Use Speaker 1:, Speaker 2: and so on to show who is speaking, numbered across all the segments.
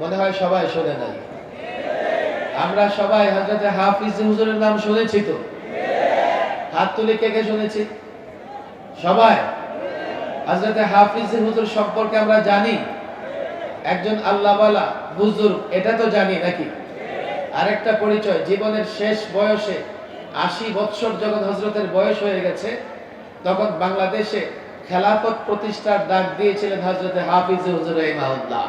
Speaker 1: মনে হয় সবাই শোনে নাই। আমরা সবাই হযরত হাফিজ হুজুরের নাম শুনেছি তো? হাত তুলে কে কে শুনেছি? সবাই। হযরত হাফিজ হুজুর সম্পর্কে আমরা জানি একজন আল্লাহওয়ালা বুজুর্গ, এটা তো জানি নাকি? আরেকটা পরিচয়, জীবনের শেষ বয়সে ৮০ বৎসর যখন হযরতের বয়স হয়ে গেছে, তখন বাংলাদেশে খেলাফত প্রতিষ্ঠার ডাক দিয়েছিলেন হযরত হাফিজ হুজুর রাহিমাহুল্লাহ।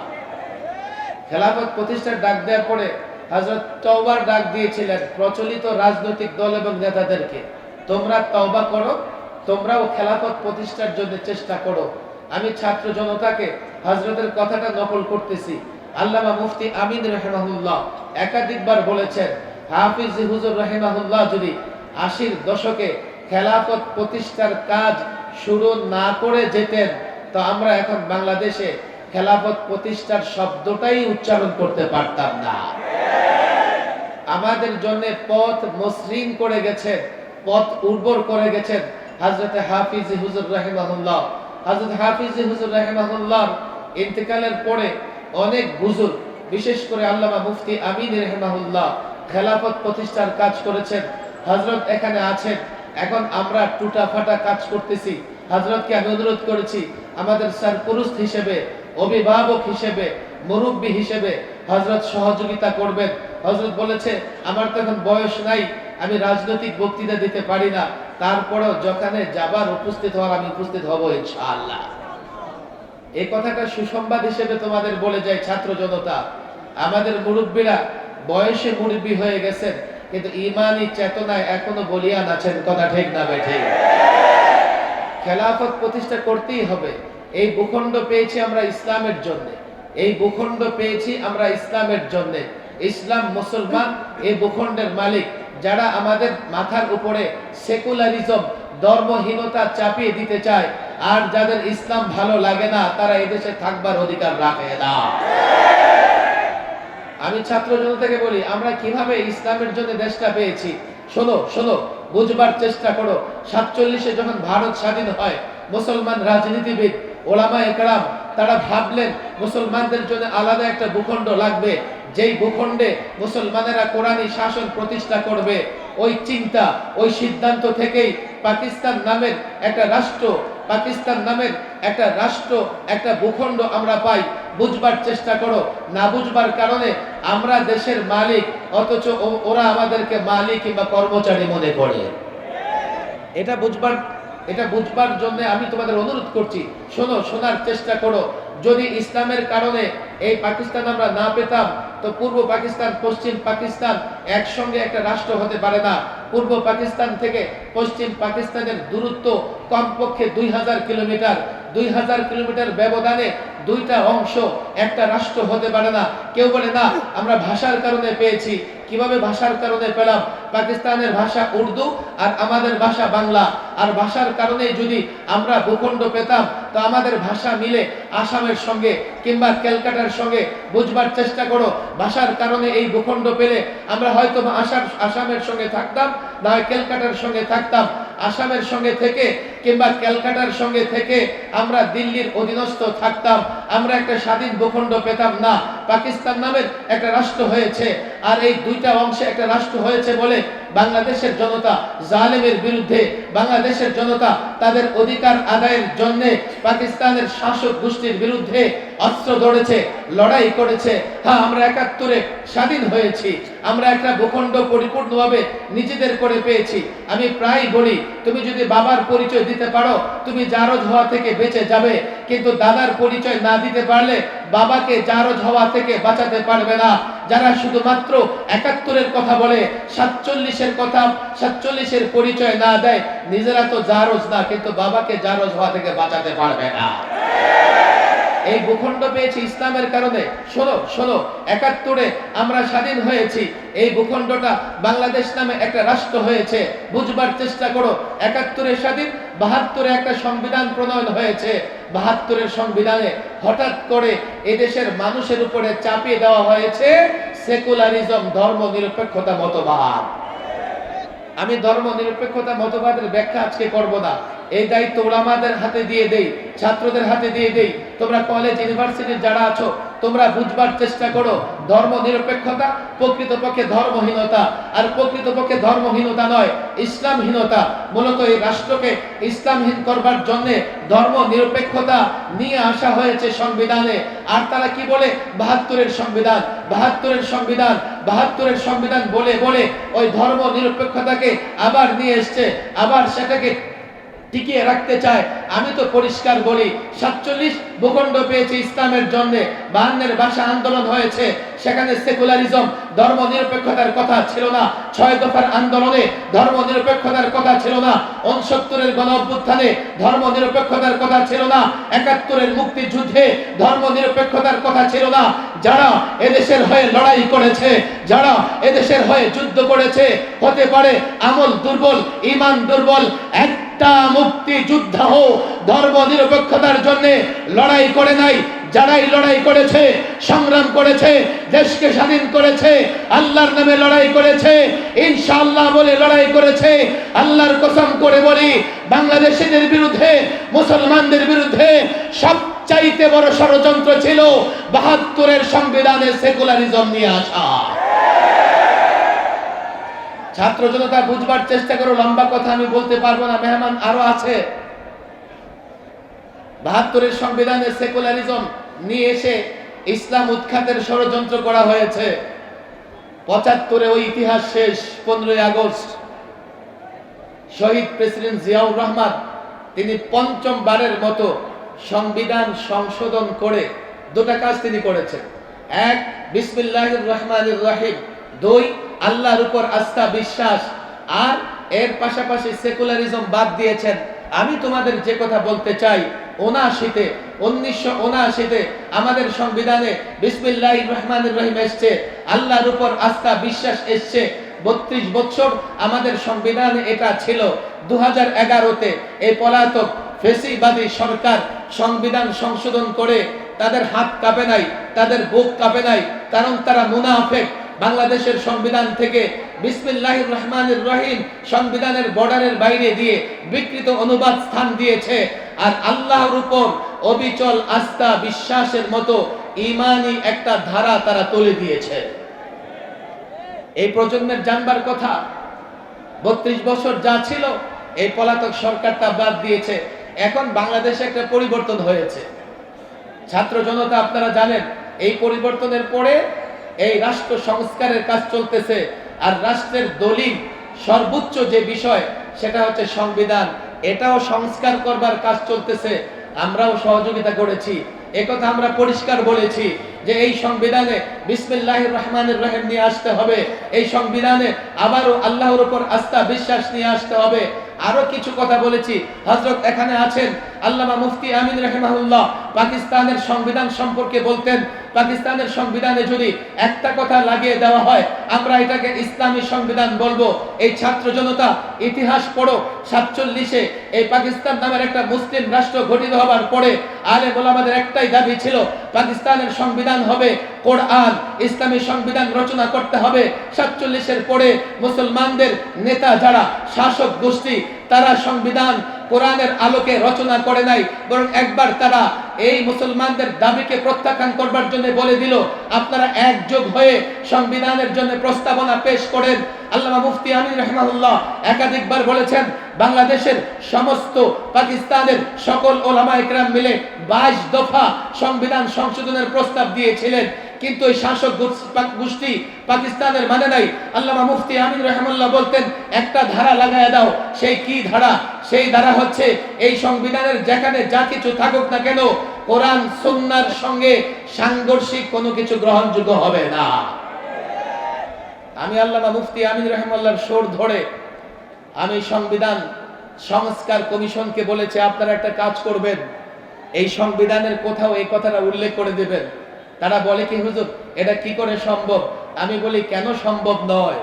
Speaker 1: খেলাফত প্রতিষ্ঠার ডাক দেওয়ার পরে হযরত তওবার ডাক দিয়েছিলেন প্রচলিত রাজনৈতিক দল এবং নেতাদেরকে, তোমরা তওবা করো, তোমরাও খেলাফত প্রতিষ্ঠার জন্য চেষ্টা করো। আমি ছাত্র জনতাকে হযরতের কথাটা নকল করতেছি। আল্লামা মুফতি আমিন রাহিমাহুল্লাহ একাধিকবার বলেছেন, হাফিজ হুজুর রাহিমাহুল্লাহ যদি ৮০-র দশকে খেলাফত প্রতিষ্ঠার কাজ শুরু না করে যেতেন, তো আমরা এখন বাংলাদেশে খেলাফত প্রতিষ্ঠার শব্দটাই উচ্চারণ করতে পারতাম না। আমাদের জন্য পথ মসৃণ করে গেছেন, পথ উর্বর করে গেছেন হযরত হাফিজ হুজুর রাহিমাহুল্লাহ। হযরত হাফিজ হুজুর রাহিমাহুল্লাহ ইন্তেকালের পরে অনেক বুজুর্গ, বিশেষ করে আল্লামা মুফতি আমিন রাহিমাহুল্লাহ খেলাফত প্রতিষ্ঠার কাজ করেছেন। হযরত এখানে আছেন, এখন আমরা টুটা ফাটা কাজ করতেছি। হযরতকে আমি অনুরোধ করেছি আমাদের সরপুরুষ হিসেবে, অভিভাবক হিসেবে, মুরব্বী হিসেবে হযরত সহযোগিতা করবেন। হযরত বলেছে, আমার তো এখন বয়স নাই, আমি রাজনৈতিক বক্তৃতা দিতে পারি না, তারপরেও যেখানে যাবার উপস্থিত হওয়ার আমি উপস্থিত হব ইনশাআল্লাহ। এই কথাটা সুসংবাদ হিসেবে তোমাদের বলে যায় ছাত্র জনতা, আমাদের মুরব্বীরা বয়সে মুরব্বী হয়ে গেছেন, কিন্তু ঈমানি চেতনায় এখনো বলিয়ান আছেন। কথা ঠিক না বেঠিক? খেলাফত প্রতিষ্ঠা করতেই হবে। এই ভূখণ্ড পেয়েছি আমরা ইসলামের জন্য, এই ভূখণ্ড পেয়েছি আমরা ইসলামের জন্য। ইসলাম, মুসলমান এই ভূখণ্ডের মালিক। যারা আমাদের মাথার উপরে সেকুলারিজম, ধর্মহীনতা চাপিয়ে দিতে চায়, আর যাদের ইসলাম ভালো লাগে না, তারা এদেশে থাকবার অধিকার রাখে না। আমি ছাত্র জনতাকে বলি, আমরা কিভাবে ইসলামের জন্য দেশটা পেয়েছি। শোনো শোনো, বুঝবার চেষ্টা করো। ৪৭-এ যখন ভারত স্বাধীন হয়, মুসলমান রাজনীতিবিদ, ওলামায়ে কেরাম তারা ভাবলেন মুসলমানদের জন্য আলাদা একটা ভূখণ্ড লাগবে, যেই ভূখণ্ডে মুসলমানেরা কোরআনী শাসন প্রতিষ্ঠা করবে। ওই চিন্তা, ওই সিদ্ধান্ত থেকেই পাকিস্তান নামের একটা রাষ্ট্র, পাকিস্তান নামের একটা রাষ্ট্র, একটা ভূখণ্ড আমরা পাই। বুঝবার চেষ্টা করো। না বুঝবার কারণে আমরা দেশের মালিক, অথচ ওরা আমাদেরকে মালিক কিংবা কর্মচারী মনে করে। এটা বুঝবার জন্য আমি তোমাদের অনুরোধ করছি, শোনো, শোনার চেষ্টা করো। যদি ইসলামের কারণে এই পাকিস্তান আমরা না পেতাম, তো পূর্ব পাকিস্তান, পশ্চিম পাকিস্তান একসঙ্গে একটা রাষ্ট্র হতে পারে না। পূর্ব পাকিস্তান থেকে পশ্চিম পাকিস্তানের দূরত্ব কমপক্ষে ২০০০ কিলোমিটার। ২০০০ কিলোমিটার ব্যবধানে দুইটা অংশ একটা রাষ্ট্র হতে পারে না। কেউ বলে না আমরা ভাষার কারণে পেয়েছি। কিভাবে ভাষার কারণে পেলাম? পাকিস্তানের ভাষা উর্দু আর আমাদের ভাষা বাংলা, আর ভাষার কারণে যদি আমরা ভূখণ্ড পেতাম, তো আমাদের ভাষা মিলে আসামের সঙ্গে কিংবা ক্যালকাটার সঙ্গে। বুঝবার চেষ্টা করো, ভাষার কারণে এই ভূখণ্ড পেলে আমরা হয়তো আসামের সঙ্গে থাকতাম, না হয় ক্যালকাটার সঙ্গে থাকতাম। আসামের সঙ্গে থেকে কিংবা ক্যালকাটার সঙ্গে থেকে আমরা দিল্লির অধীনস্থ থাকতাম, আমরা একটা স্বাধীন ভূখণ্ড পেতাম না। পাকিস্তান নামের একটা রাষ্ট্র হয়েছে, আর এই দুইটা অংশে একটা রাষ্ট্র হয়েছে বলে বাংলাদেশের জনতা জালেমের বিরুদ্ধে, বাংলাদেশের জনতা তাদের অধিকার আদায়ের জন্য পাকিস্তানের শাসক গোষ্ঠীর বিরুদ্ধে অস্ত্র ধরেছে, লড়াই করেছে। হ্যাঁ, আমরা ৭১-এ স্বাধীন হয়েছি, আমরা একটা ভূখণ্ড পরিপূর্ণভাবে নিজেদের করে পেয়েছি। আমি প্রায় বলি, তুমি যদি বাবার পরিচয় দিতে পারো, তুমি জারজ হওয়া থেকে বেঁচে যাবে, কিন্তু দাদার পরিচয় না দিতে পারলে বাবাকে জারজ হওয়া থেকে বাঁচাতে পারবে না। যারা শুধুমাত্র ৭১-এর কথা বলে, ৪৭-এর কথা, ৪৭-এর পরিচয় না দেয়, নিজেরা তো জারজ না, কিন্তু বাবাকে জারজ হওয়া থেকে বাঁচাতে পারবে না। এই ভূখণ্ড পেয়েছি ইসলামের কারণে। শোনো শোনো, ৭১-এ আমরা স্বাধীন হয়েছি, এই ভূখণ্ডটা বাংলাদেশ নামে একটা রাষ্ট্র হয়েছে। বুঝবার চেষ্টা করো, ৭১-এ স্বাধীন, ৭২-এ একটা সংবিধান প্রণয়ন হয়েছে। ৭২-এর সংবিধানে হঠাৎ করে এদেশের মানুষের উপরে চাপিয়ে দেওয়া হয়েছে সেকুলারিজম, ধর্ম নিরপেক্ষতা মতবাদ। আমি ধর্ম নিরপেক্ষতা মতবাদের ব্যাখ্যা আজকে করব না, এই দায়িত্ব ওলামাদের হাতে দিয়ে দেই, ছাত্রদের হাতে দিয়ে দেই। তোমরা কলেজ ইউনিভার্সিটির যারা আছো, তোমরা বুঝবার চেষ্টা করো, ধর্ম নিরপেক্ষতা প্রকৃতপক্ষে ধর্মহীনতা, আর প্রকৃতপক্ষে ধর্মহীনতা নয়, ইসলামহীনতা। মূলত এই রাষ্ট্রকে ইসলামহীন করবার জন্য ধর্ম নিরপেক্ষতা নিয়ে আসা হয়েছে সংবিধানে। আর তারা কি বলে ৭২-এর সংবিধান, ৭২-এর সংবিধান, ৭২-এর সংবিধান বলে বলে ওই ধর্ম নিরপেক্ষতাকে আবার নিয়ে এসছে, আবার সেটাকে টিকিয়ে রাখতে চায়। আমি তো পরিষ্কার বলি, ৪৭ ভূখণ্ড পেয়েছে ইসলামের জন্য, ৫২-এর ভাষা আন্দোলন হয়েছে, সেখানে সেকুলারিজম ধর্ম নিরপেক্ষতার কথা ছিল না। ৬ দফার আন্দোলনে ধর্ম নিরপেক্ষতার কথা ছিল না। ৬৯-এর গণ অভ্যুত্থানে ধর্ম নিরপেক্ষতার কথা ছিল না। ৭১-এর মুক্তিযুদ্ধে ধর্ম নিরপেক্ষতার কথা ছিল না। যারা এদেশের হয়ে লড়াই করেছে, যারা এদেশের হয়ে যুদ্ধ করেছে, হতে পারে আমল দুর্বল, ঈমান দুর্বল, একটা মুক্তিযোদ্ধাও ধর্ম নিরপেক্ষতার জন্য লড়াই করে নাই। যারাই লড়াই করেছে, সংগ্রাম করেছে, দেশকে স্বাধীন করেছে, আল্লাহর নামে লড়াই করেছে, ইনশাআল্লাহ বলে লড়াই করেছে, আল্লাহর কসম করে বলি, বাংলাদেশিদের বিরুদ্ধে, মুসলমানদের বিরুদ্ধে সবচাইতে বড় ষড়যন্ত্র ছিল ৭২-এর সংবিধানে সেকুলারিজম নিয়ে আসা। ছাত্র জনতা বুঝবার চেষ্টা করো, লম্বা কথা আমি বলতে পারবো না, মেহমান আরো আছে। ৭২-এর সংবিধানে সেকুলারিজম নিয়ে এসে ইসলাম উৎখাতের ষড়যন্ত্র করা হয়েছে। ৭৫-এ ওই ইতিহাস শেষ। 15ই আগস্ট শহীদ প্রেসিডেন্ট জিয়াউর রহমান তিনি পঞ্চমবারের মতো সংবিধান সংশোধন করে দুটা কাজ তিনি করেছেন। এক, বিসমিল্লাহির রহমানির রহিম। ২, আল্লাহর উপর আস্থা বিশ্বাস। আর এর পাশাপাশি সেকুলারিজম বাদ দিয়েছেন। আমি তোমাদের যে কথা বলতে চাই, 1979-তে আমাদের সংবিধানে বিসমিল্লাহির রহমানির রহিম এসছে, আল্লাহর উপর আস্থা বিশ্বাস এসছে। 32 বছর আমাদের সংবিধানে এটা ছিল। 2011-তে এই পলাতক ফেসিবাদী সরকার সংবিধান সংশোধন করে তাদের হাত কাঁপে নাই, তাদের বুক কাঁপে নাই, কারণ তারা মুনাফেক। বাংলাদেশের সংবিধান থেকে বিসমিল্লাহির রহমানির রহিম সংবিধানের বর্ডারের বাইরে দিয়ে বিকৃত অনুবাদ স্থান দিয়েছে। আর আল্লাহর উপর অবিচল আস্থা বিশ্বাসের মতো ঈমানি একটা ধারা তারা তুলে দিয়েছে। এই প্রজন্মের জানবার কথা, 32 বছর যা ছিল এই পলাতক সরকার তা বাদ দিয়েছে। এখন বাংলাদেশে একটা পরিবর্তন হয়েছে। ছাত্র জনতা আপনারা জানেন, এই পরিবর্তনের পরে এই রাষ্ট্র সংস্কারের কাজ চলতেছে। আর রাষ্ট্রের দলিল সর্বোচ্চ যে বিষয় সেটা হচ্ছে সংবিধান, এটাও সংস্কার করবার কাজ চলতেছে। আমরাও সহযোগিতা করেছি, একথা আমরা পরিষ্কার বলেছি যে এই সংবিধানে বিসমিল্লাহির রহমানির রহিম নিয়ে আসতে হবে, এই সংবিধানে আবারও আল্লাহর উপর আস্থা বিশ্বাস নিয়ে আসতে হবে। আরো কিছু কথা বলেছি। হযরত এখানে আছেন আল্লামা মুফতি আমিন রাহিমাহুল্লাহ, পাকিস্তানের সংবিধান সম্পর্কে বলতেন, পাকিস্তানের সংবিধানে যদি একটা কথা লাগিয়ে দেওয়া হয় আমরা এটাকে ইসলামী সংবিধান বলবো। এই ছাত্র জনতা ইতিহাস পড়ো, 47-এ এই পাকিস্তান নামের একটা মুসলিম রাষ্ট্র গঠিত হবার পরে আলেম ওলামাদের একটাই দাবি ছিল, পাকিস্তানের সংবিধান হবে কোরআন, ইসলামী সংবিধান রচনা করতে হবে। 47-এর পরে মুসলমানদের নেতা যারা শাসক গোষ্ঠী, তারা সংবিধান কোরআনের আলোকে রচনা করে নাই, বরং একবার তারা এই মুসলমানদের দাবিকে প্রত্যাখ্যান করবার জন্য বলে দিল, আপনারা একযোগ হয়ে সংবিধানের জন্য প্রস্তাবনা পেশ করেন। আল্লামা মুফতি আমিন রাহিমাহুল্লাহ একাধিকবার বলেছেন, বাংলাদেশের সমস্ত পাকিস্তানের সকল ওলামায়ে কেরাম মিলে 22 দফা সংবিধান সংশোধনের প্রস্তাব দিয়েছিলেন, কিন্তু এই শাসক গোষ্ঠী পাকিস্তানের মানে নাই। আল্লামা মুফতি আমিন রাহিমাহুল্লাহ বলতেন, একটা ধারা লাগায় দাও। সেই কি ধারা? সেই ধারা হচ্ছে এই সংবিধানের যেখানে যা কিছু থাকুক না কেন, কোরআন সুন্নাহর সঙ্গে সাংঘর্ষিক কোনো কিছু গ্রহণযোগ্য হবে না। আমি আল্লামা মুফতি আমিন রাহিমাহুল্লাহর সুর ধরে আমি সংবিধান সংস্কার কমিশনকে বলেছি, আপনারা একটা কাজ করবেন, এই সংবিধানের কোথাও এই কথাটা উল্লেখ করে দেবেন। তারা বলে কি হুজুর এটা কি করে সম্ভব? আমি বলি কেন সম্ভব নয়?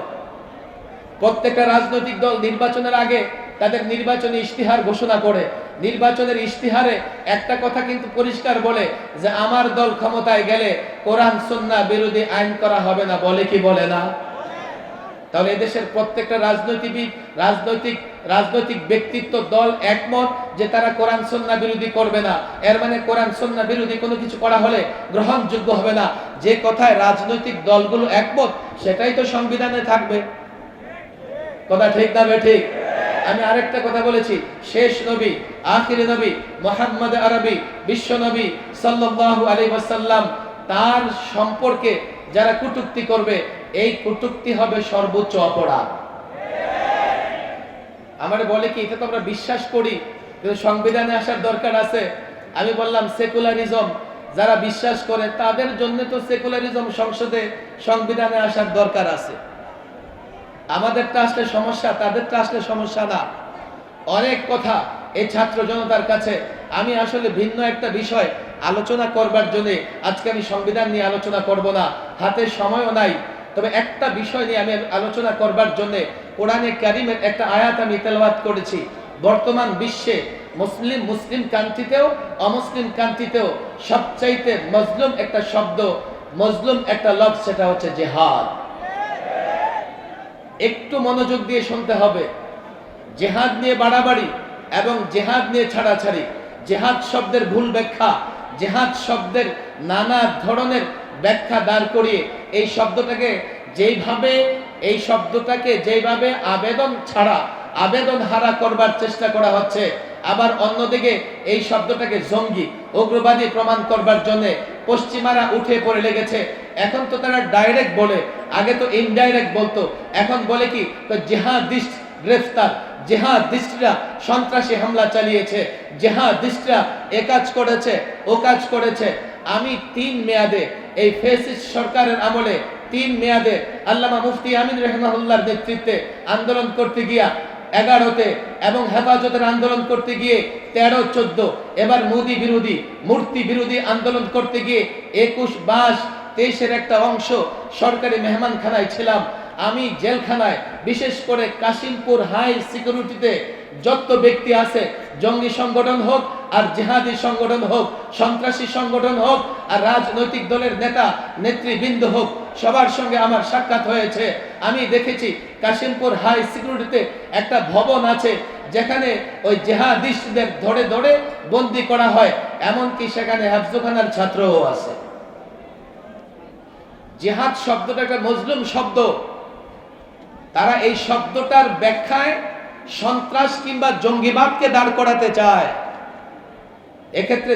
Speaker 1: প্রত্যেকটা রাজনৈতিক দল নির্বাচনের আগে তাদের নির্বাচনী ইশতিহার ঘোষণা করে, নির্বাচনের ইশতিহারে একটা কথা কিন্তু পরিষ্কার বলে যে আমার দল ক্ষমতায় গেলে কোরআন সুন্নাহ বিরোধী আইন করা হবে না, বলে কি বলে না? তাহলে এদেশের প্রত্যেকটা রাজনৈতিক ব্যক্তিত্ব দল একমত যে তারা কোরআন সুন্নাহ বিরোধী করবে না। এর মানে কোরআন সুন্নাহ বিরোধী কোনো কিছু করা হলে গ্রহণযোগ্য হবে না। যে কথায় রাজনৈতিক দলগুলো একমত সেটাই তো সংবিধানে থাকবে। কথা ঠিক না ঠিক? আমি আরেকটা কথা বলেছি, শেষ নবী, আখির নবী মুহাম্মদ আরবি বিশ্ব নবী সাল্লাল্লাহু আলাইহি ওয়াসাল্লাম, তার সম্পর্কে যারা কটূক্তি করবে এই কটূক্তি হবে সর্বোচ্চ অপরাধ। আমারে বলে কি এটা তো আমরা বিশ্বাস করি, কিন্তু সংবিধানে আসার দরকার আছে। আমি বললাম সেকুলারিজম যারা বিশ্বাস করে তাদের জন্য তো সেকুলারিজম সংসদে সংবিধানে আসার দরকার আছে। আমাদেরটা আসলে সমস্যা, তাদেরটা আসলে সমস্যা না। অনেক কথা এই ছাত্র জনতার কাছে আমি আসলে ভিন্ন একটা বিষয় আলোচনা করবার জন্য আজকে আমি সংবিধান নিয়ে আলোচনা করব না, হাতে সময়ও নাই। তবে একটা বিষয় নিয়ে আমি আলোচনা করবার জন্য কোরআনে কারীমের একটা আয়াত আমি তেলাওয়াত করেছি। বর্তমান বিশ্বে মুসলিম কান্ট্রিতেও অমুসলিম কান্ট্রিতেও সবচাইতে মজলুম একটা শব্দ, মজলুম একটা লফজ, সেটা হচ্ছে জিহাদ। একটু মনোযোগ দিয়ে শুনতে হবে। জিহাদ নিয়ে বাড়াবাড়ি এবং জিহাদ নিয়ে ছাড়াছাড়ি, জিহাদ শব্দের ভুল ব্যাখ্যা, জিহাদ শব্দের নানা ধরনের ব্যাখ্যা দাঁড় করিয়ে এই শব্দটাকে যেভাবে আবেদন ছাড়া আবেদন হারা করবার চেষ্টা করা হচ্ছে, আবার অন্যদিকে এই শব্দটাকে জঙ্গি উগ্রবাদী প্রমাণ করবার জন্য পশ্চিমারা উঠে পড়ে লেগেছে। এখন তো তারা ডাইরেক্ট বলে, আগে তো ইনডাইরেক্ট বলতো, এখন বলে কি জিহাদিস্ট গ্রেফতার, জিহাদিস্টরা সন্ত্রাসী হামলা চালিয়েছে, জিহাদিস্টরা এ কাজ করেছে ও কাজ করেছে। আমি 3 মেয়াদে এই ফ্যাসিস্ট সরকারের আমলে 3 মেয়াদে আল্লামা মুফতি আমিন রাহিমাহুল্লাহর নেতৃত্বে আন্দোলন করতে গিয়া 11তে এবং হেফাজতের আন্দোলন করতে গিয়ে 13-14, এবার মোদি বিরোধী মূর্তি বিরোধী আন্দোলন করতে গিয়ে 21-22-23-এর একটা অংশ সরকারি মেহমানখানায় ছিলাম। আমি জেলখানায়, বিশেষ করে কাশিমপুর হাই সিকিউরিটিতে যত ব্যক্তি আছে, জঙ্গি সংগঠন হোক আর জিহাদি সংগঠন হোক, সন্ত্রাসী সংগঠন হোক আর রাজনৈতিক দলের নেতা নেতৃবৃন্দ হোক, সবার সঙ্গে আমার সাক্ষাৎ হয়েছে। আমি দেখেছি কাশিমপুর হাই সিকিউরিটিতে একটা ভবন আছে যেখানে ওই জিহাদিস্টদের ধরে ধরে বন্দী করা হয়, এমনকি সেখানে হেফজখানার ছাত্রও আছে। জিহাদ শব্দটা একটা মজলুম শব্দ। তারা এই শব্দটার ব্যাখ্যায় সন্ত্রাস কিংবা জঙ্গিবাদকে দাঁড় করাতে চায়। এক্ষেত্রে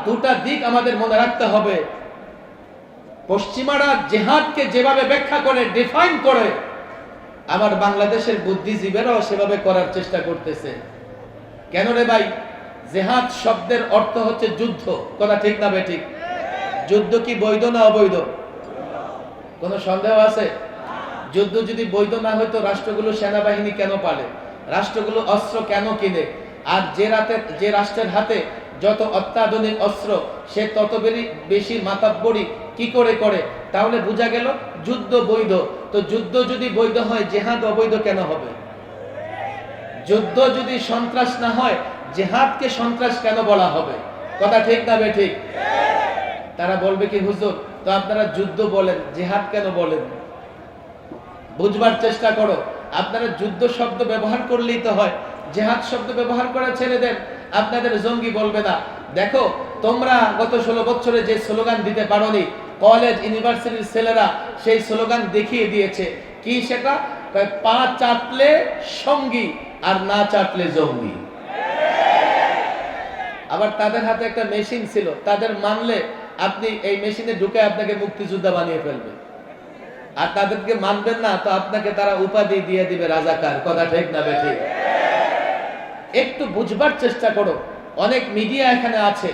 Speaker 1: দুটা দিক আমাদের মনে রাখতে হবে। পশ্চিমারা জিহাদকে যেভাবে ব্যাখ্যা করে, ডিফাইন করে, আমার বাংলাদেশের বুদ্ধিজীবীরাও সেভাবে করার চেষ্টা করতেছে। কেন রে ভাই? জিহাদ শব্দের অর্থ হচ্ছে যুদ্ধ। কথা ঠিক না বেঠিক? যুদ্ধ কি বৈধ না অবৈধ? কোনো সন্দেহ আছে? যুদ্ধ যদি বৈধ না হইতো রাষ্ট্রগুলো সেনাবাহিনী কেন পালে? রাষ্ট্রগুলো অস্ত্র কেন কিনে? আর যে রাষ্ট্রের হাতে যত অত্যাধুনিক অস্ত্র, সে তত বেশি মাতাব্বরি কি করে করে? তাহলে বোঝা গেল যুদ্ধ বৈধ। তো যুদ্ধ যদি বৈধ হয়, জিহাদ অবৈধ কেন হবে? যুদ্ধ যদি সন্ত্রাস না হয়, জিহাদকে সন্ত্রাস কেন বলা হবে? কথা ঠিক না বেঠিক? তারা বলবে কি, হুজুর তো আপনারা যুদ্ধ বলেন, জিহাদ কেন বলেন? বুঝবার চেষ্টা করো। আপনারা যুদ্ধ শব্দ ব্যবহার করলেই তো হয়, জিহাদ শব্দ ব্যবহার করা ছেড়ে দেন, আপনাদের জঙ্গি বলবে না। দেখো, তোমরা গত 16 বছরে যে স্লোগান দিতে পারোনি, কলেজ ইউনিভার্সিটির ছেলেরা সেই স্লোগান দেখিয়ে দিয়েছে। কি সেটা? পা চাটলে সঙ্গী আর না চাটলে জঙ্গি। আবার তাদের হাতে একটা মেশিন ছিল, তাদের মানলে আপনি এই মেশিনে ঢুকে আপনাকে মুক্তিযোদ্ধা বানিয়ে ফেলবে। আর তাদেরকে মানবেন না তো আপনাকে তারা উপাধি দিয়ে দিবে রাজাকার। কথা ঠিক না বেঠিক? একটু বুঝবার চেষ্টা করো। অনেক মিডিয়া এখানে আছে,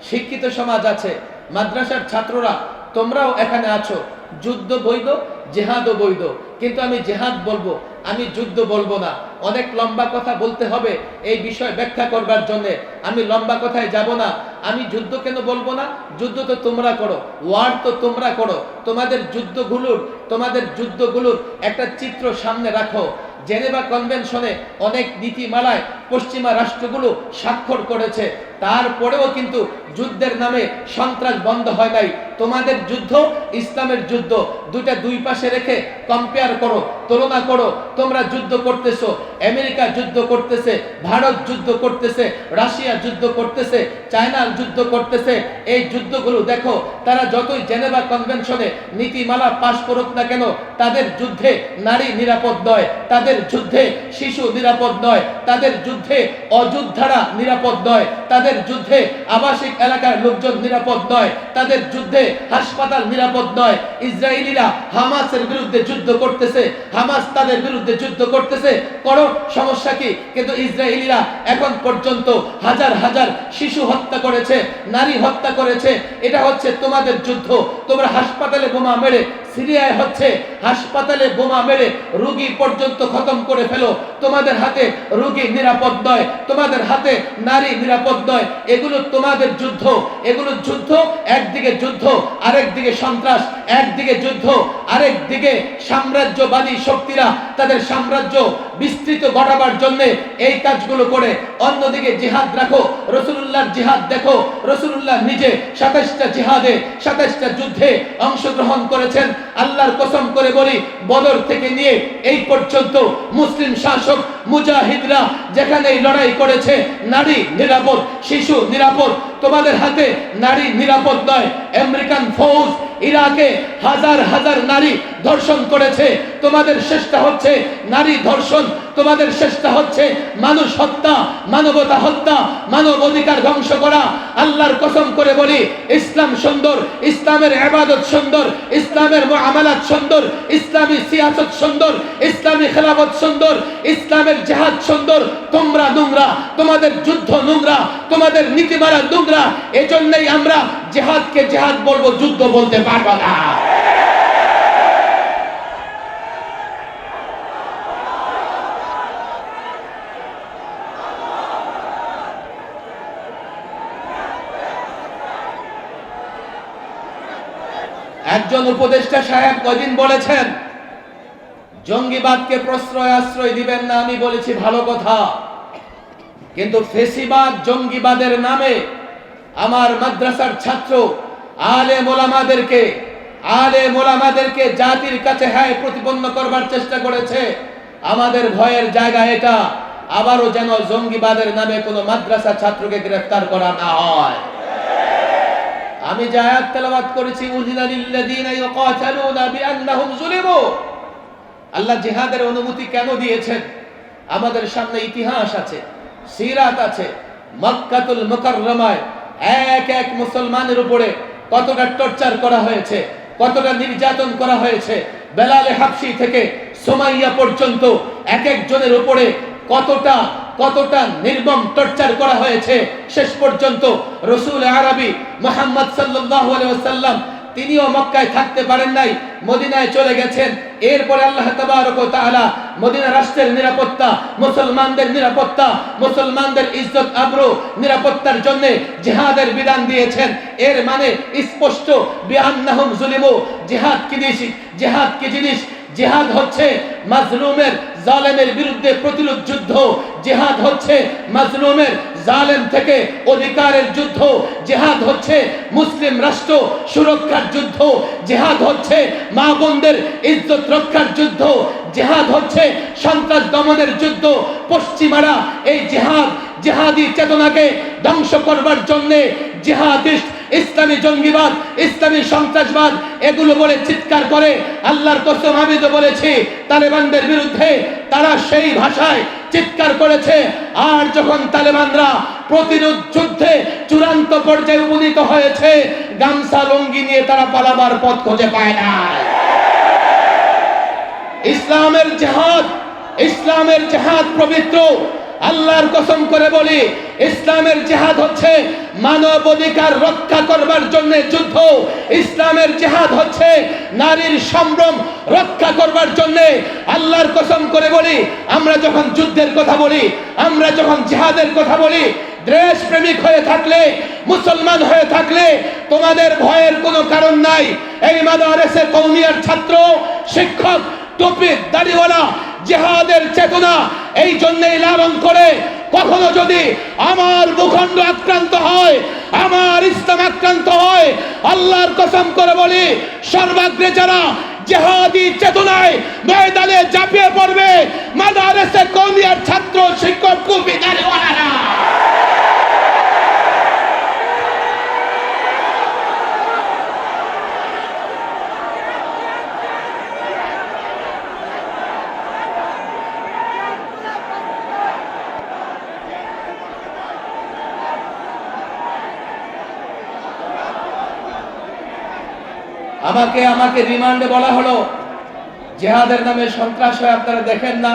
Speaker 1: শিক্ষিত সমাজ আছে, মাদ্রাসার ছাত্ররা তোমরাও এখানে আছো। যুদ্ধ বৈধ, জিহাদও বৈধ, কিন্তু আমি জিহাদ বলবো, আমি যুদ্ধ বলবো না। অনেক লম্বা কথা বলতে হবে এই বিষয় ব্যাখ্যা করবার জন্য, আমি লম্বা কথায় যাব না। আমি যুদ্ধ কেন বলবো না? যুদ্ধ তো তোমরা করো, ওয়ার তো তোমরা করো। তোমাদের যুদ্ধগুলোর একটা চিত্র সামনে রাখো। জেনেভা কনভেনশনে অনেক নীতিমালায় পশ্চিমা রাষ্ট্রগুলো স্বাক্ষর করেছে। তারপরেও কিন্তু যুদ্ধের নামে সন্ত্রাস বন্ধ হয় নাই। তোমাদের যুদ্ধ ইসলামের যুদ্ধ, দুইটা দুই পাশে রেখে কম্পেয়ার করো, তুলনা করো। তোমরা যুদ্ধ করতেছো, আমেরিকা যুদ্ধ করতেছে, ভারত যুদ্ধ করতেছে, রাশিয়া যুদ্ধ করতেছে, চায়না যুদ্ধ করতেছে। এই যুদ্ধগুলো দেখো, তারা যতই জেনেভা কনভেনশনে নীতিমালা পাশ করুক না কেন, তাদের যুদ্ধে নারী নিরাপদ নয়, তাদের যুদ্ধে শিশু নিরাপদ নয়, তাদের যুদ্ধে অযোদ্ধারা নিরাপদ নয়, তাদের যুদ্ধে আবাসিক এলাকার লোকজন নিরাপদ নয়, তাদের যুদ্ধে হাসপাতাল নিরাপদ নয়। ইসরায়েলিরা হামাসের বিরুদ্ধে যুদ্ধ করতেছে, হামাস তাদের বিরুদ্ধে যুদ্ধ করতেছে। করো, সমস্যা কি? কিন্তু ইসরায়েলিরা এখন পর্যন্ত হাজার হাজার শিশু হত্যা করেছে, নারী হত্যা করেছে। এটা হচ্ছে তোমাদের যুদ্ধ। তোমরা হাসপাতালে বোমা মেরে, সিরিয়ায় হচ্ছে হাসপাতালে বোমা মেরে রোগী পর্যন্ত খতম করে ফেলো। তোমাদের হাতে রোগী নিরাপদ নয়, তোমাদের হাতে নারী নিরাপদ নয়। এগুলো তোমাদের যুদ্ধ, এগুলো যুদ্ধ। একদিকে যুদ্ধ, আরেক দিকে সন্ত্রাস, একদিকে যুদ্ধ, আরেক দিকে সাম্রাজ্যবাদী শক্তিরা তাদের সাম্রাজ্য বিস্তৃত ঘটাবার জন্য এই কাজগুলো করে। অন্যদিকে জিহাদ রাখো, রাসূলুল্লাহর জিহাদ দেখো। রাসূলুল্লাহ নিজে 27টা জিহাদে, 27টা যুদ্ধে অংশগ্রহণ করেছেন। আল্লাহর কসম করে বলি, বদর থেকে নিয়ে এই পর্যন্ত মুসলিম শাসক মুজাহিদরা যেখানে লড়াই করেছে, নারী নিরাপদ, শিশু নিরাপদ। তোমাদের হাতে নারী নিরাপদ নয়। আমেরিকান ফৌজ ইরাকে হাজার হাজার নারী ধর্ষণ করেছে। তোমাদের চেষ্টা হচ্ছে নারী ধর্ষণ, তোমাদের চেষ্টা হচ্ছে মানুষ হত্যা, মানবতা হত্যা, মানব অধিকার ধ্বংস করা। আল্লাহর কসম করে বলি, ইসলাম সুন্দর, ইসলামের ইবাদত সুন্দর, ইসলামের মুআমালাত সুন্দর, ইসলামী সিয়াসত সুন্দর, ইসলামী খেলাফত সুন্দর, ইসলামের জিহাদ সুন্দর। তোমরা নোংরা, তোমাদের যুদ্ধ নোংরা, তোমাদের নীতিমালা নোংরা। এজন্যই আমরা জিহাদকে জিহাদ বলবো, যুদ্ধ বলতে পারবো না। একজন উপদেষ্টা সাহেব কয়দিন বলেছেন, জঙ্গিবাদকে প্রশ্রয় আশ্রয় দিবেন না। আমি বলেছি ভালো কথা, কিন্তু ফেসিবাদ জঙ্গিবাদের নামে আমার মাদ্রাসার ছাত্র আলেম ওলামাদেরকে জাতির কাছে হ্যাঁ প্রতিপন্ন করবার চেষ্টা করেছে। আমাদের ভয়ের জায়গা এটা, আবারও যেন জঙ্গিবাদের নামে কোনো মাদ্রাসা ছাত্রকে গ্রেফতার করা না হয়। আমি যে আয়াত তেলাওয়াত করেছি, উযিনা লিল্লাযীনা ইউকাতালুনা বিআন্নাহুম যুলিমু, আল্লাহ জিহাদের অনুমতি কেন দিয়েছেন? আমাদের সামনে ইতিহাস আছে, সিরাত আছে। মক্কাতুল মুকাররমায় এক এক মুসলমানের উপরে কতটা টর্চার করা হয়েছে, কতটা নির্যাতন করা হয়েছে। বেলালে হাবশী থেকে সুমাইয়া পর্যন্ত এক একজনের উপরে কতটা নির্মম টর্চার করা হয়েছে। শেষ পর্যন্ত রাসূল আরবি মুহাম্মদ সাল্লাল্লাহু আলাইহি ওয়াসাল্লাম তিনিও মক্কায় থাকতে পারেন নাই, মদিনায় চলে গেছেন। এরপরে আল্লাহ তাবারক ওয়া তাআলা মদিনা রাষ্ট্রের নিরাপত্তা, মুসলমানদের নিরাপত্তা, মুসলমানদের ইজ্জত আবরু নিরাপত্তার জন্য জিহাদের বিধান দিয়েছেন। এর মানে স্পষ্ট, বিআন্নাহুম যুলিমু। জিহাদ কি জিনিস? জিহাদ হচ্ছে মাজলুমের, জালেমের বিরুদ্ধে প্রতিরোধ যুদ্ধ। জিহাদ হচ্ছে মাজলুমের, জালেম থেকে অধিকারের যুদ্ধ। জিহাদ হচ্ছে মুসলিম রাষ্ট্র সুরক্ষার যুদ্ধ। জিহাদ হচ্ছে মা বোনদের ইজ্জত রক্ষার যুদ্ধ। জিহাদ হচ্ছে সন্ত্রাস দমনের যুদ্ধ। পশ্চিমারা এই জিহাদি চেতনাকে ধ্বংস করবার জন্য জিহাদিস্ট, ইসলামী জঙ্গিবাদ, ইসলামী সন্ত্রাসবাদ এগুলো বলে চিৎকার করে। আল্লাহর কসম, আমি তো বলেছি তালেবানদের বিরুদ্ধে তারা সেই ভাষায় চিৎকার করেছে। আর যখন তালেবানরা প্রতিরোধ যুদ্ধে চূড়ান্ত পর্যায়ে উপনীত হয়েছে, গামছা লুঙ্গি নিয়ে তারা পালাবার পথ খুঁজে পায় না। ইসলামের জিহাদ পবিত্র। আল্লাহর কসম করে বলি, ইসলামের জিহাদ হচ্ছে মানব অধিকার রক্ষা করবার জন্য যুদ্ধ। ইসলামের জিহাদ হচ্ছে নারীর সম্ভ্রম রক্ষা করবার জন্য। আল্লাহর কসম করে বলি, আমরা যখন যুদ্ধের কথা বলি, আমরা যখন জিহাদের কথা বলি, দেশ প্রেমিক হয়ে থাকলে, মুসলমান হয়ে থাকলে তোমাদের ভয়ের কোনো কারণ নাই। এই মাদারেসে কওমিয়ার ছাত্র, শিক্ষক, টুপি দাড়িওয়ালা
Speaker 2: জিহাদের চেতনা এই জন্যই লালন করে কখনো যদি আমার ভূখণ্ড আক্রান্ত হয়, আমার ইসলাম আক্রান্ত হয়, আল্লাহর কসম করে বলি সর্বাগ্রে যারা জিহাদি চেতনায় ময়দানে ঝাঁপিয়ে পড়বে মাদ্রাসা কওমিয়ার ছাত্র শিক্ষক কুফি দাড়িওয়ালারা।
Speaker 1: আমাকে রিমান্ডে বলা হলো জিহাদের নামে সন্ত্রাস হয় আপনারা দেখেন না।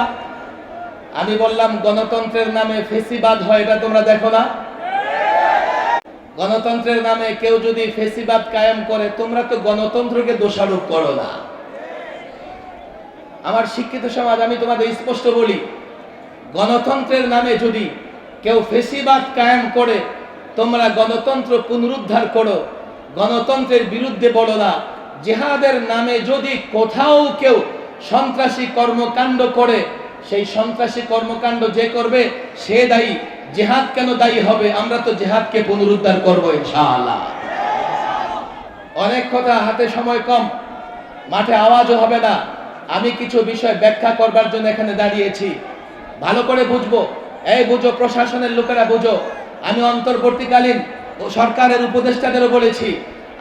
Speaker 1: আমি বললাম গণতন্ত্রের নামে ফেসিবাদ হয় এটা তোমরা দেখো না? গণতন্ত্রের নামে কেউ যদি ফেসিবাদ কায়েম করে তোমরা তো গণতন্ত্রকে দোষারোপ করো না। আমার শিক্ষিত সমাজ আমি তোমাদের স্পষ্ট বলি, গণতন্ত্রের নামে যদি কেউ ফেসিবাদ কায়েম করে তোমরা গণতন্ত্র পুনরুদ্ধার করো, গণতন্ত্রের বিরুদ্ধে বলো না। জিহাদের নামে যদি কোথাও কেউ সন্ত্রাসী কর্মকাণ্ড করে, সেই সন্ত্রাসী কর্মকাণ্ড যে করবে সে দায়ী। জিহাদ কেন দায়ী হবে? আমরা তো জিহাদকে পুনরুদ্ধার করব ইনশাআল্লাহ। অনেক কথা, হাতে সময় কম, মাঠে আওয়াজও হবে না। আমি কিছু বিষয় ব্যাখ্যা করবার জন্য এখানে দাঁড়িয়েছি। ভালো করে বুঝবো, এই বুঝো, প্রশাসনের লোকেরা বুঝো। আমি অন্তর্বর্তীকালীন সরকারের উপদেষ্টাদেরও বলেছি,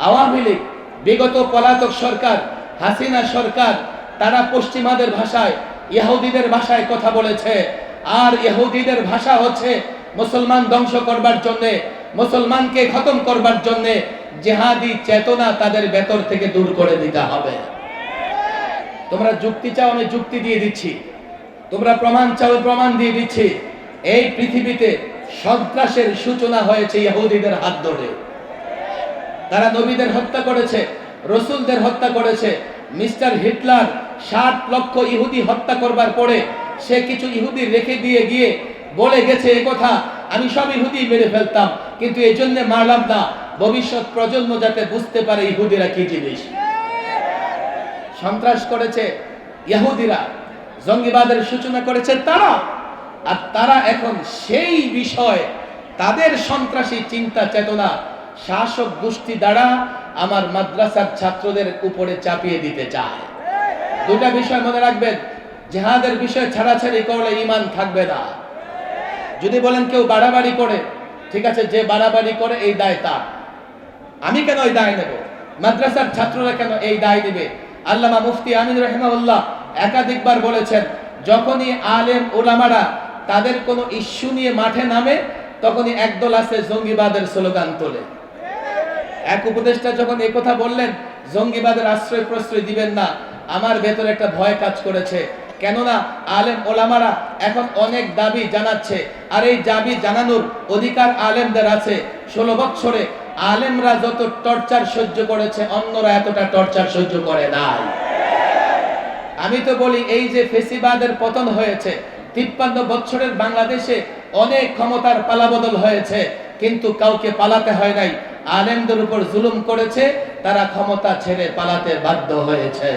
Speaker 1: আওয়ামী লীগ বিগত পলাতক সরকার হাসিনা সরকার তারা পশ্চিমাদের ভাষায় ইহুদিদের ভাষায় কথা বলেছে। আর ইহুদিদের ভাষা হচ্ছে মুসলমান ধ্বংস করবার জন্য, মুসলমানকে খতম করবার জন্য জিহাদি চেতনা তাদের ভেতর থেকে দূর করে দিতে হবে। তোমরা যুক্তি চাও, আমি যুক্তি দিয়ে দিচ্ছি। তোমরা প্রমাণ চাও, প্রমাণ দিয়ে দিচ্ছি। এই পৃথিবীতে সন্ত্রাসের সূচনা হয়েছে ইহুদিদের হাত ধরে। তারা নবীদের হত্যা করেছে, রসুলদের হত্যা করেছে। মিস্টার হিটলার 60 লক্ষ ইহুদি হত্যা করবার পরে সে কিছু ইহুদি রেখে দিয়ে গিয়ে বলে গেছে এ কথা, আমি সব ইহুদি মেরে ফেলতাম, কিন্তু এই জন্য মারলাম না, ভবিষ্যৎ প্রজন্ম যাতে বুঝতে পারে ইহুদিরা কি জিনিস। সন্ত্রাস করেছে ইহুদিরা, জঙ্গিবাদের সূচনা করেছে তারা। আর তারা এখন সেই বিষয় তাদের সন্ত্রাসী চিন্তা চেতনা শাসক গোষ্ঠী দ্বারা আমার মাদ্রাসার ছাত্রদের উপরে চাপিয়ে দিতে চায়। দুটা বিষয় মনে রাখবেন, জিহাদের বিষয় ছাড়াছাড়ি করলে ঈমান থাকবে না। যদি বলেন কেউ বাড়াবাড়ি করে, ঠিক আছে, যে বাড়াবাড়ি করে এই দায় তার। আমি কেন এই দায় নেব? মাদ্রাসার ছাত্ররা কেন এই দায় নেবে? আল্লামা মুফতি আমিন রাহিমাহুল্লাহ একাধিকবার বলেছেন, যখনই আলেম ওলামারা তাদের কোনো ইস্যু নিয়ে মাঠে নামে তখনই একদল আছে জঙ্গিবাদের স্লোগান তোলে। এক উপদেষ্টা যখন এই কথা বললেন জঙ্গিবাদের আশ্রয় প্রশ্রয় দিবেন না, আমার ভেতরে একটা ভয় কাজ করেছে। কেননা আলেম ওলামারা এখন অনেক দাবি জানাচ্ছে, আর এই দাবি জানানোর অধিকার আলেমদের আছে। 16 বছরে আলেমরা যত টর্চার সহ্য করেছে অন্যরা এতটা টর্চার সহ্য করে নাই। আমি তো বলি, এই যে ফেসিবাদের পতন হয়েছে, 53 বছরের বাংলাদেশে অনেক ক্ষমতার পালাবদল হয়েছে, কিন্তু কাউকে পালাতে হয় নাই। আলেমদের উপর জুলুম করেছে, তারা ক্ষমতা ছেড়ে পালাতে বাধ্য হয়েছে।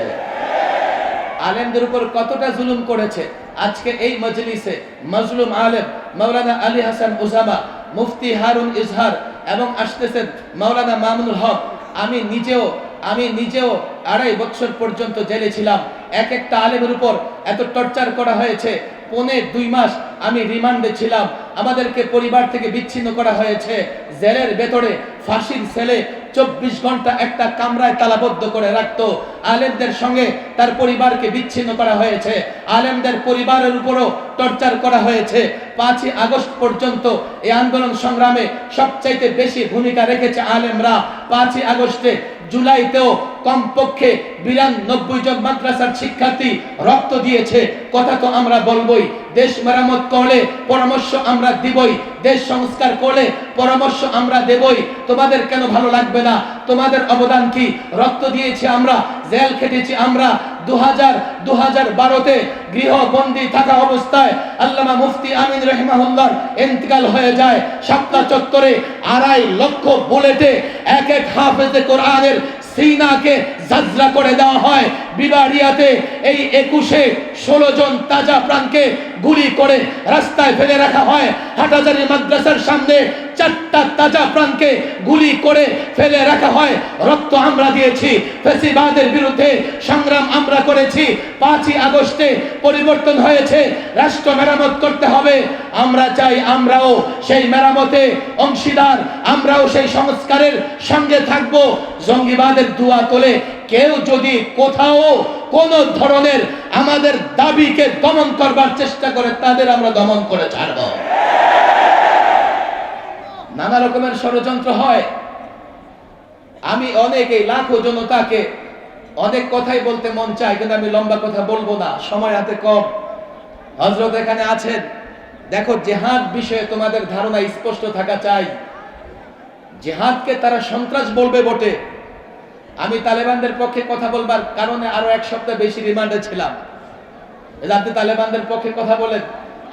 Speaker 1: আলেমদের উপর কতটা জুলুম করেছে। আজকে এই মজলিসে মজলুম আলেম মাওলানা আলী হাসান উসামা, মুফতি হারুন ইজহার এবং আসতেছেন মাওলানা মামুনুল হক। আমি নিজেও 2.5 বছর পর্যন্ত জেলে ছিলাম। এক একটা আলেমের উপর এত টর্চার করা হয়েছে। 2.5 মাস আমি রিমান্ডে ছিলাম। আমাদেরকে পরিবার থেকে বিচ্ছিন্ন করা হয়েছে। জেলের ভেতরে ফাঁসির সেলে 24 ঘন্টা একটা কামরায় তালাবদ্ধ করে রাখতো। আলেমদের সঙ্গে তার পরিবারকে বিচ্ছিন্ন করা হয়েছে। আলেমদের পরিবারের উপরও টর্চার করা হয়েছে। 5ই আগস্ট পর্যন্ত এই আন্দোলন সংগ্রামে সবচাইতে বেশি ভূমিকা রেখেছে আলেমরা। 5ই আগস্টে, জুলাইতেও কমপক্ষে 92 জন মাদ্রাসার শিক্ষার্থী রক্ত দিয়েছে। কথা তো আমরা বলবোই। দেশ মেরামত করলে পরামর্শ আমরা দিবই, দেশ সংস্কার করলে পরামর্শ আমরা দেবই। তোমাদের কেন ভালো লাগবে না? তোমাদের অবদান কি? রক্ত দিয়েছি আমরা, জেল খেটেছি আমরা। 2012তে গৃহবন্দী থাকা অবস্থায় আল্লামা মুফতি আমিন রাহিমাহুল্লাহর ইন্তেকাল হয়ে যায়। শাপলা চত্বরে 2.5 লক্ষ বুলেটে এক হাফেজে কোরআনের
Speaker 2: সিনাকে জাজরা করে দেওয়া হয়। বিবাড়িয়াতে এই 21-এ 16 জন তাজা প্রাণকে গুলি করে রাস্তায় ফেলে রাখা হয়। হাটহাজারী মাদ্রাসার সামনে 4টা তাজা প্রাণকে গুলি করে ফেলে রাখা হয়। রক্ত আমরা দিয়েছি, ফ্যাসিবাদের বিরুদ্ধে সংগ্রাম আমরা করেছি। 5ই আগস্টে পরিবর্তন হয়েছে, রাষ্ট্র মেরামত করতে হবে। আমরা চাই আমরাও সেই মেরামতে অংশীদার, আমরাও সেই সংস্কারের সঙ্গে থাকব। জঙ্গিবাদের দুয়া তোলে কেউ যদি কোথাও কোন ধরনের আমাদের দাবিকে দমন করবার চেষ্টা করে, তাদের আমরা দমন করে ছাড়ব। নানা রকমের ষড়যন্ত্র হয়। আমি অনেকেই লাখো জনতাকে অনেক কথাই বলতে মন চায়, কিন্তু আমি লম্বা কথা বলবো না, সময় হাতে কম। হযরত এখানে আছেন, দেখো জিহাদ বিষয়ে তোমাদের ধারণা স্পষ্ট থাকা চাই। জিহাদকে তারা সন্ত্রাস বলবে বটে। আমি তালেবানদের পক্ষে কথা বলবার কারণে আরো 1 সপ্তাহ বেশি রিমান্ডে ছিলাম। আপনি তালেবানদের পক্ষে কথা বলেন,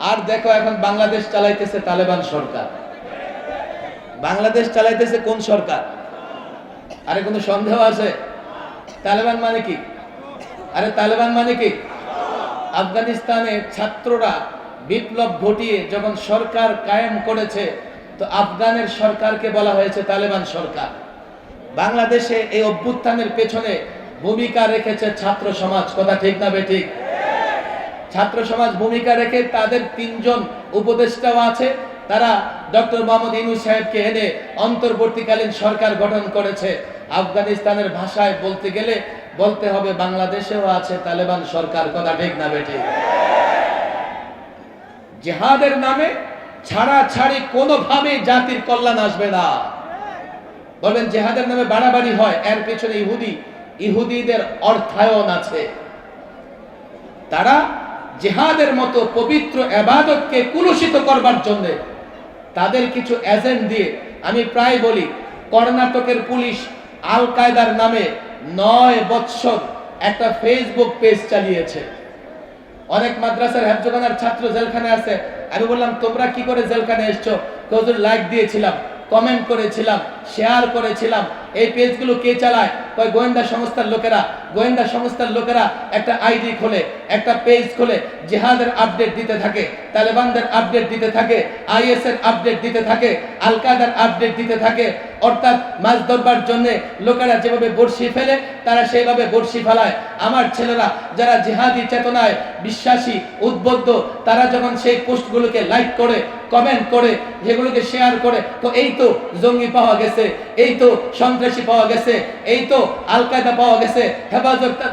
Speaker 2: আর দেখো এখন বাংলাদেশ চালাইতেছে তালেবান সরকার। বাংলাদেশ চালাইতেছে কোন সরকার? আরে কোনো সন্দেহ আছে? তালেবান মানে কি? আরে তালেবান মানে কি? আফগানিস্তানে ছাত্ররা বিপ্লব ঘটিয়ে যখন সরকার কায়েম করেছে, তো আফগানের সরকারকে বলা হয়েছে তালেবান সরকার। বাংলাদেশে এই অভ্যুত্থানের পেছনে ভূমিকা রেখেছে ছাত্র সমাজ। কথা ঠিক না বেঠিক? ছাত্র সমাজ ভূমিকা রেখে তাদের 3 জন উপদেষ্টাও আছে। তারা ডক্টর মোহাম্মদ ইউনূস সাহেবকে এনে অন্তর্বর্তীকালীন সরকার গঠন করেছে। আফগানিস্তানের ভাষায় বলতে গেলে বলতে হবে বাংলাদেশেও আছে তালেবান সরকার। কথা ঠিক না বেঠিক? জিহাদের নামে ছাড়াছাড়ি কোনোভাবে জাতির কল্যাণ আসবে না। বলবেন জিহাদের নামে বাড়াবাড়ি হয়, এর পেছনে ইহুদিদের অর্থায়ন আছে। তারা জিহাদের মতো পবিত্র ইবাদতকে কুলুষিত করবার জন্য তাদের কিছু এজেন্ট দিয়ে, আমি প্রায় বলি, কর্ণাটকের পুলিশ আল কায়দার নামে 9 বছর একটা ফেসবুক পেজ চালিয়েছে। অনেক মাদ্রাসার হেফজখানার ছাত্র জেলখানে আছে। আমি বললাম তোমরা কি করে জেলখানে এসছো? হুজুর লাইক দিয়েছিলাম, কমেন্ট করেছিলাম, শেয়ার করেছিলাম। এই পেজগুলো কে চালায়? কয় গোয়েন্দা সংস্থার লোকেরা। গোয়েন্দা সংস্থার লোকেরা একটা আইডি খোলে, একটা পেজ খোলে, জিহাদের আপডেট দিতে থাকে, তালেবানদের আপডেট দিতে থাকে, আইএস এর আপডেট দিতে থাকে, আল কায়দার আপডেট দিতে থাকে। অর্থাৎ মাছ ধরবার জন্য লোকেরা যেভাবে বড়শি ফেলে, তারা সেইভাবে বড়শি ফেলায়। আমার ছেলেরা যারা জিহাদি চেতনায় বিশ্বাসী, উদ্বুদ্ধ, তারা যখন সেই পোস্টগুলোকে লাইক করে, কমেন্ট করে, যেগুলোকে শেয়ার করে, তো এই তো জঙ্গি পাওয়া গেছে, এই তো সন্ত্রাসী পাওয়া গেছে, এই তো আল কায়দা পাওয়া গেছে।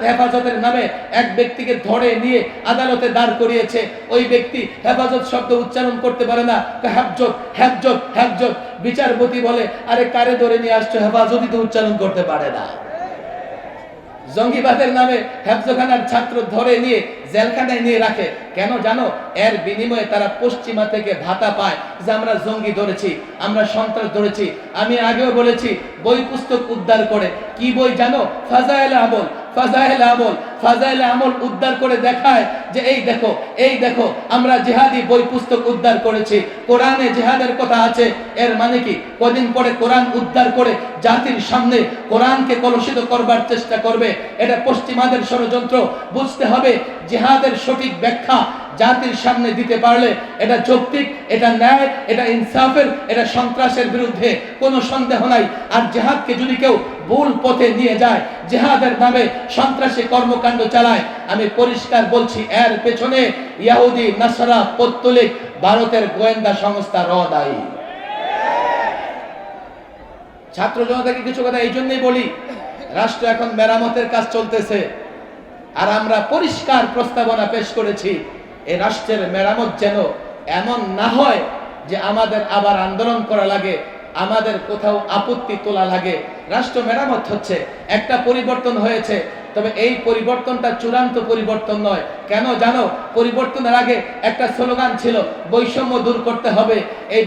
Speaker 2: হেফাজতের নামে এক ব্যক্তিকে ধরে নিয়ে আদালতে দাঁড় করিয়েছে। ওই ব্যক্তি হেফাজত শব্দ উচ্চারণ করতে পারে না, হেফজত হেফজত হেফজত। বিচারপতি বলে আরে কারে ধরে নিয়ে আসছো? হেফাজতই তো উচ্চারণ করতে পারে না। জঙ্গিবাদের নামে হেফজখানার ছাত্র ধরে নিয়ে জেলখানায় নিয়ে রাখে। কেন জানো? এর বিনিময়ে তারা পশ্চিমা থেকে ভাতা পায় যে আমরা জঙ্গি ধরেছি, আমরা সন্ত্রাস ধরেছি। আমি আগেও বলেছি, বই পুস্তক উদ্ধার করে। কি বই জানো? ফাজাইলে আমল। ফাজাইলে আমল, ফাজাইলে আমল উদ্ধার করে দেখায় যে এই দেখো, এই দেখো, আমরা জিহাদি বই পুস্তক উদ্ধার করেছি, কোরআনে জিহাদের কথা আছে। এর মানে কি? কদিন পরে কোরআন উদ্ধার করে জাতির সামনে কোরআনকে কলুষিত করবার চেষ্টা করবে। এটা পশ্চিমাদের ষড়যন্ত্র। বুঝতে হবে জিহাদের সঠিক ব্যাখ্যা জাতির সামনে দিতে পারলে এটা যৌক্তিক, এটা ন্যায়, এটা ইনসাফের, এটা সন্ত্রাসের বিরুদ্ধে কোনো সন্দেহ নাই। আর জিহাদকে যদি কেউ ভুল পথে নিয়ে যায়, জিহাদের নামে সন্ত্রাসী কর্মকাণ্ড চালায়, আমি পরিষ্কার বলছি এর পেছনে ইহুদি, নাসারা, পৌত্তলিক, ভারতের গোয়েন্দা সংস্থা দায়ী। ছাত্র জনতাকে কিছু কথা এই জন্যই বলি, রাষ্ট্র এখন মেরামতের কাজ চলতেছে, আর আমরা পরিষ্কার প্রস্তাবনা পেশ করেছি এই রাষ্ট্রের মেরামত যেন এমন না হয় যে আমাদের আবার আন্দোলন করা লাগে, আমাদের কোথাও আপত্তি তোলা লাগে। রাষ্ট্র মেরামত হচ্ছে, একটা পরিবর্তন হয়েছে, তবে এই পরিবর্তনটা চূড়ান্ত পরিবর্তন নয়। কেন জানো? পরিবর্তনের আগে একটা স্লোগান ছিল, বৈষম্য দূর করতে হবে। এই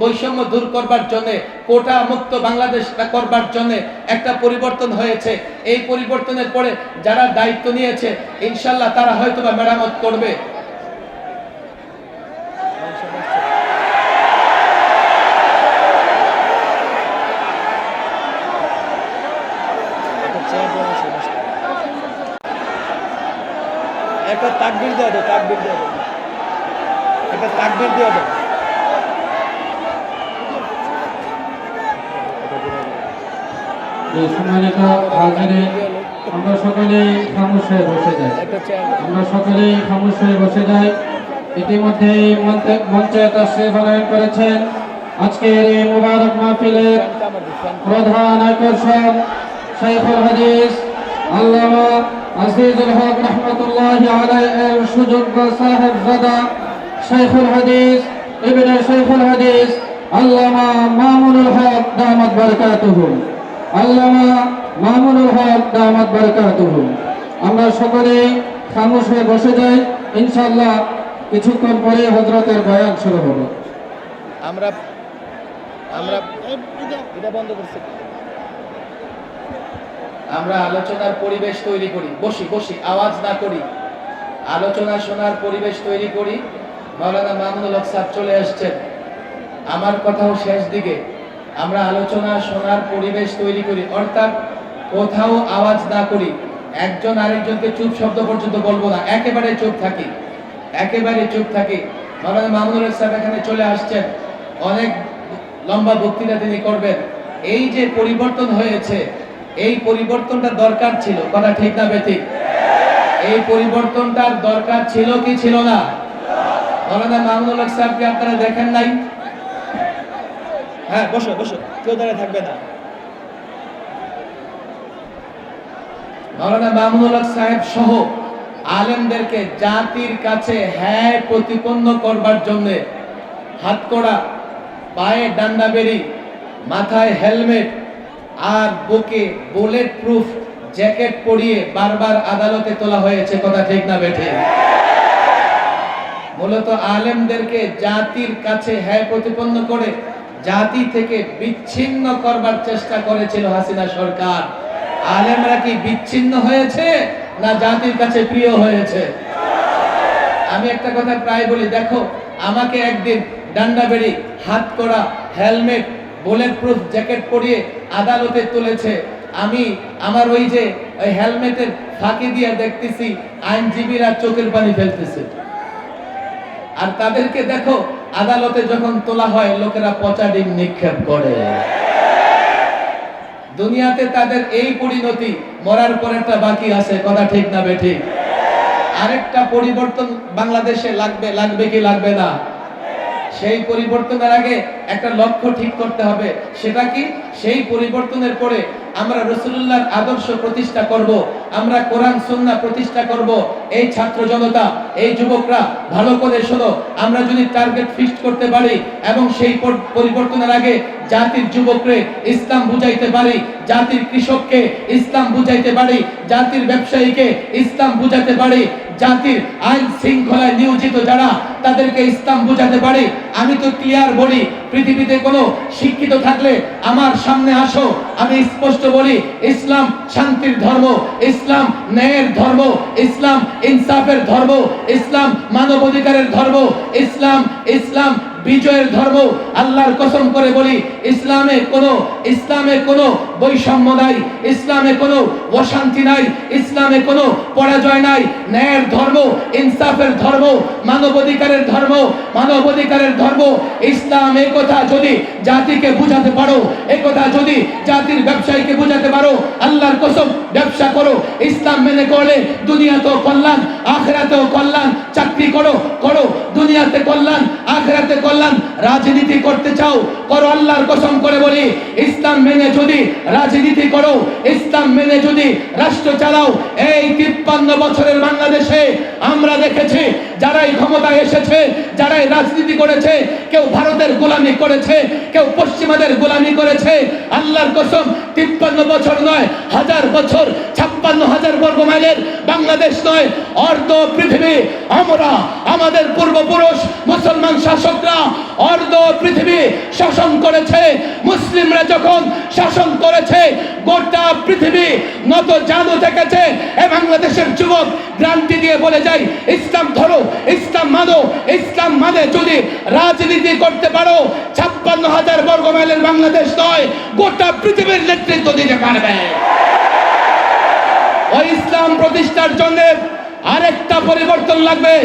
Speaker 2: বৈষম্য দূর করবার জন্য, কোটা মুক্ত বাংলাদেশ করবার জন্য একটা পরিবর্তন হয়েছে। এই পরিবর্তনের পরে যারা দায়িত্ব নিয়েছে, ইনশাল্লাহ তারা হয়তোবা মেরামত করবে।
Speaker 1: একটা তাকবীর দিয়ে দাও, তাকবীর দিয়ে দাও, একটা তাকবীর দিয়ে দাও।
Speaker 3: সম্মানিত হাজিরে, আমরা সকলেই খামোশ হয়ে বসে যাই। আমরা সকলেই খামোশ হয়ে বসে যাই। ইতিমধ্যেই মঞ্চে তাশরীফ আনয়ন করেছেন আজকের এই মুবারক মাহফিলের প্রধান আকর্ষণ শাইখুল হাদিস আল্লামা আজিজুল হক রহমতুল্লাহি আলাইহির সুযোগ্য সাহেবজাদা শাইখুল হাদিস ইবনে শাইখুল হাদিস আল্লামা মামুনুল হক দামাত বারাকাতুহু। আল্লামা মামুনুল হক দামাত বারাকাতুহু। আমরা সকলেই খামোশ হয়ে বসে যাই। ইনশাআল্লাহ কিছুক্ষণ পরে হযরতের বয়ান শুরু হবে।
Speaker 1: আমরা আমরা এটা বন্ধ করছি। আমরা আলোচনার পরিবেশ তৈরি করি, বসি বসি, আওয়াজ না করি, আলোচনা শোনার পরিবেশ তৈরি করি। মাওলানা মামুনুল হক সাহেব চলে আসছেন, আমার কথাও শেষ দিকে। আমরা আলোচনা শোনার পরিবেশ তৈরি করি, অর্থাৎ কোথাও আওয়াজ না করি, একজন আরেকজনকে চুপ শব্দ পর্যন্ত বলবো না, একেবারে চুপ থাকি, একেবারে চুপ থাকি। মাওলানা মামুনুল হক সাহেব এখানে চলে আসছেন, অনেক লম্বা বক্তৃতা তিনি করবেন। এই যে পরিবর্তন হয়েছে, এই পরিবর্তনটা দরকার ছিল, কথা ঠিক না বেঠিক? এই পরিবর্তনটার দরকার ছিল কি ছিল না? মাওলানা মামুনুল হক সাহেবকে আপনারা দেখেন নাই? হ্যাঁ, বসো বসো, কেউ দাঁড়িয়ে থাকবে না। মাওলানা মামুনুল হক সাহেব সহ আলেমদেরকে জাতির কাছে হ্যাঁ প্রতিপন্ন করবার জন্য হাতকড়া, পায়ে ডান্ডা বেরি, মাথায় হেলমেট আর বুকে বুলেট প্রুফ জ্যাকেট পরিয়ে বারবার আদালতে তোলা হয়েছে, কথা ঠিক না বেঠে? মূলত আলেমদেরকে জাতির কাছে হ্যাঁ প্রতিপন্ন করে জাতি থেকে বিচ্ছিন্ন করবার চেষ্টা করেছিল হাসিনা সরকার। আলেমরা কি বিচ্ছিন্ন হয়েছে না জাতির কাছে প্রিয় হয়েছে? আমি একটা কথা প্রায় বলি, দেখো আমাকে একদিন ডান্ডা বেড়ি, হাত করা, হেলমেট, বুলেট প্রুফ জ্যাকেট পরিয়ে আদালতে তুলেছে। আমি আমার ওই যে ওই হেলমেটের ফাঁকি দিয়ে দেখতেছি আইনজীবীরা চোখের পানি ফেলতেছে, আর তাদেরকে দেখো আদালতে যখন তোলা হয় লোকেরা পচা ডিম নিক্ষেপ করে। দুনিয়াতে তাদের এই পরিণতি, মরার পর একটা বাকি আছে, কথা ঠিক না বেঠিক? আরেকটা পরিবর্তন বাংলাদেশে লাগবে, লাগবে কি লাগবে না? সেই পরিবর্তনের আগে একটা লক্ষ্য ঠিক করতে হবে। সেটা কি? সেই পরিবর্তনের পরে আমরা রাসূলুল্লাহর আদর্শ প্রতিষ্ঠা করব, আমরা কোরআন সুন্নাহ প্রতিষ্ঠা করব। এই ছাত্র জনতা, এই যুবকরা ভালো করে শোনো, আমরা যদি টার্গেট ফিক্সড করতে পারি এবং সেই পরিবর্তনের আগে জাতির যুবককে ইসলাম বুঝাইতে পারি, জাতির কৃষককে ইসলাম বুঝাইতে পারি, জাতির ব্যবসায়ীকে ইসলাম বুঝাতে পারি, জাতির আইন শৃঙ্খলায় নিয়োজিত যারা তাদেরকে ইসলাম বুঝাতে পারি। আমি তো ক্লিয়ার বলি, পৃথিবীতে কোনো শিক্ষিত থাকলে আমার সামনে আসো, আমি স্পষ্ট বলি, ইসলাম শান্তির ধর্ম, ইসলাম ন্যায়ের ধর্ম, ইসলাম ইনসাফের ধর্ম, ইসলাম মানবাধিকারের ধর্ম, ইসলাম ইসলাম বিজয়ের ধর্ম। আল্লাহর কসম করে বলি, ইসলামে কোনো বৈষম্য নাই, ইসলামে কোনো অশান্তি নাই, ইসলামে কোনো পরাজয় নাই। ন্যায়ের ধর্ম, ইনসাফের ধর্ম, মানবাধিকারের ধর্ম, মানবাধিকারের ধর্ম। ইসলাম এই কথা যদি জাতিকে বুঝাতে পারো, এই কথা যদি জাতির ব্যবসায়ীকে বুঝাতে পারো, আল্লাহর কসম ব্যবসা করো, ইসলাম মেনে করলে দুনিয়াতেও কল্যাণ, আখিরাতেও কল্যাণ। চাকরি করো, দুনিয়াতে কল্যাণ, আখিরাতে কল্যাণ। রাজনীতি করতে চাও, করো, আল্লাহর কসম করে বলি, ইসলাম মেনে যদি রাজনীতি করো, ইসলাম মেনে যদি রাষ্ট্র চালাও, এই 53 বছরের বাংলাদেশে আমরা দেখেছি যারাই ক্ষমতায় এসেছে, যারাই রাজনীতি করেছে, কেউ ভারতের গোলামি করেছে, কেউ পশ্চিমাদের গোলামি করেছে। আল্লাহর কসম 53 বছর নয়, 1000 বছর, 56,000 বর্গ মাইলের বাংলাদেশ নয়, অর্ধ পৃথিবী আমরা, আমাদের পূর্বপুরুষ মুসলমান শাসকরা অর্ধ পৃথিবী শাসন করেছে। মুসলিমরা যখন শাসন করেছে, গোটা পৃথিবী নত জানু থেকেছে। এ বাংলাদেশের যুবক গ্রান্টি দিয়ে বলে যায়, ইসলাম ধরো, ইসলাম মানো, ইসলাম মানে যদি রাজনীতি করতে পারো, 56,000 বর্গ মাইলের বাংলাদেশ নয়, গোটা পৃথিবীর নেতৃত্ব দিতে পারবে। ওই ইসলাম প্রতিষ্ঠার জন্য
Speaker 2: আরেকটা পরিবর্তন লাগবে।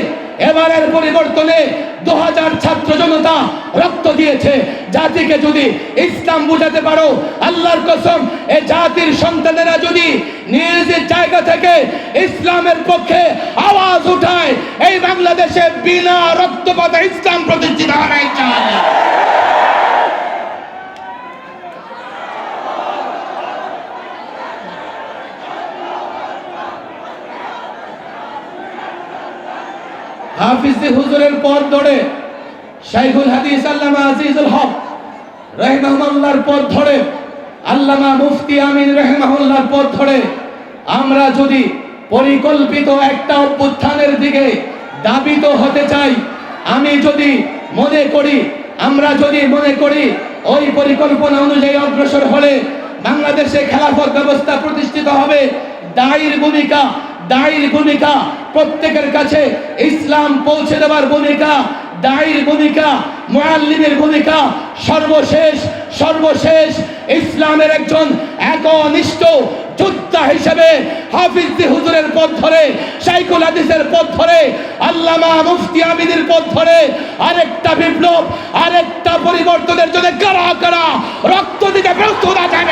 Speaker 2: এবারের পরিবর্তনে 2000 ছাত্র জনতা রক্ত দিয়েছে। জাতিকে যদি ইসলাম বুঝাতে পারো, আল্লাহর কসম এই জাতির সন্তানেরা যদি নিজ জায়গা থেকে ইসলামের পক্ষে আওয়াজ উঠায়, এই বাংলাদেশে বিনা রক্তপাতে ইসলাম প্রতিষ্ঠিত হবে ইনশাআল্লাহ। হাফিজ হুজুরের পথ ধরে, শাইখুল হাদিস আল্লামা আজিজুল হক রাহিমাহুল্লাহর পথ ধরে, আল্লামা মুফতি আমিন রাহিমাহুল্লাহর পথ ধরে আমরা যদি পরিকল্পিত একটা অভ্যুত্থানের দিকে দাবিত হতে চাই, আমরা যদি মনে করি ওই পরিকল্পনা অনুযায়ী অগ্রসর হলে বাংলাদেশে খেলাফত ব্যবস্থা প্রতিষ্ঠিত হবে, দায়ীর ভূমিকা, প্রত্যেকের কাছে ইসলাম পৌঁছে দেওয়ার ভূমিকা, দায়ীর ভূমিকা, মুআল্লিমের ভূমিকা, সর্বশেষ ইসলামের একজন একনিষ্ঠ যোদ্ধা হিসেবে হাফিজ হুজুরের পথ ধরে, শাইখুল হাদিসের পথ ধরে, আল্লামা মুফতি আমিনের পথ ধরে আরেকটা বিপ্লব, আরেকটা পরিবর্তনের জন্য কারা কারা রক্ত দিতে প্রস্তুত আছেন।